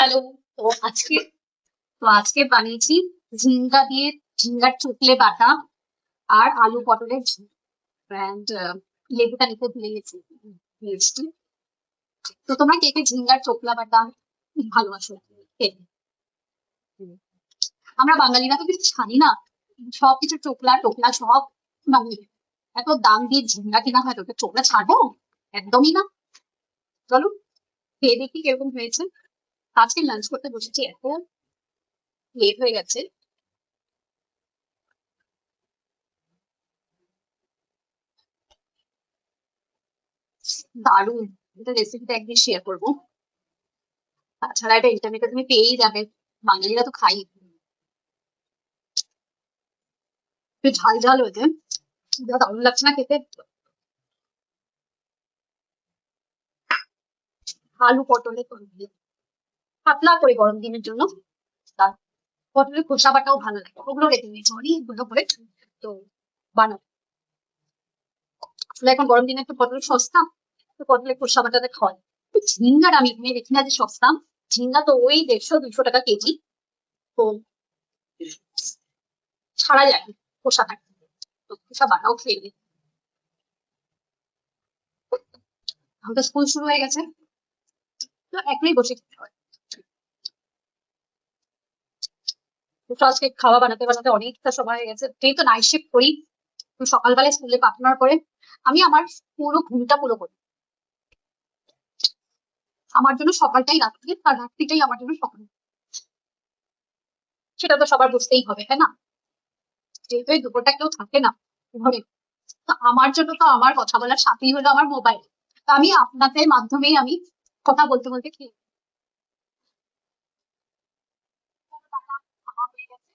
Hello. তো আজকে আজকে বানিয়েছি ঝিঙ্গা দিয়ে ঝিঙ্গার চুটলে বাটা আর আলু পটলের ঝোল অ্যান্ড লেবুটা নিতে ভুলে গেছি মিষ্টি। তো তোমরা কে কে ঝিঙ্গার চোখলা বাটা ভালোবাসো খেতে? আমরা বাঙালিরা তো কিছু ছাড়ি না, সবকিছু চোখলা টোকলা সব বাঙালি। এত দাম দিয়ে ঝিঙ্গা কেনা হয়, তোকে চোখলা ছাড়বো? একদমই না। চলো খেয়ে দেখি কিরকম হয়েছে। আজকে লাঞ্চ করতে বসেছি, এত লেট হয়ে গেছে। দারুণ। এটা রেসিপিটা একদিন শেয়ার করবো। তাছাড়া এটা ইন্টারনেটে তুমি পেয়েই যাবে, বাঙালিরা তো খাই। একটু ঝাল ঝাল হয়েছে, যা দারুণ লাগছে না খেতে। আলু পটলের তরকারি পাতলা করে গরম দিনের জন্য। তার পটলের খোসা বাটাও ভালো লাগে, ওগুলো রেখে দিয়েছি অনেকগুলো করে। তো বানাবো। আসলে এখন গরম দিনে একটু পটল সস্তা, তো পটলের খোসা বাটাতে খাওয়াই। তো ঝিঙ্গার আমি এখানে দেখি না যে সস্তা। ঝিঙ্গা তো ওই 150-200 টাকা কেজি। তো ছাড়া যায় না, খোসা থাকে। তো খোসা বাটাও খেয়ে নিই। আমাদের স্কুল শুরু হয়ে গেছে, তো এখনই বসে খেতে হয়। তো আজকে খাওয়া বানাতে বানাতে অনেকটা সময় হয়ে গেছে, যেহেতু নাইট শিফট করি। তো সকালবেলায় স্কুলে পাঠানোর পরে আমি আমার পুরো ঘুমটা পুরো করি। আমার জন্য সকালটাই রাত্রি, আর রাত্রিটাই আমার জন্য সকাল। সেটা তো সবার বুঝতেই হবে, তাই না? যেহেতু এই দুপুরটা কেউ থাকে না ঘরে, তো আমার জন্য তো আমার কথা বলার সাথী হলো আমার মোবাইল। তো আমি আপনাদের মাধ্যমেই আমি কথা বলতে বলতে খেয়ে খাওয়া হয়ে গেছে।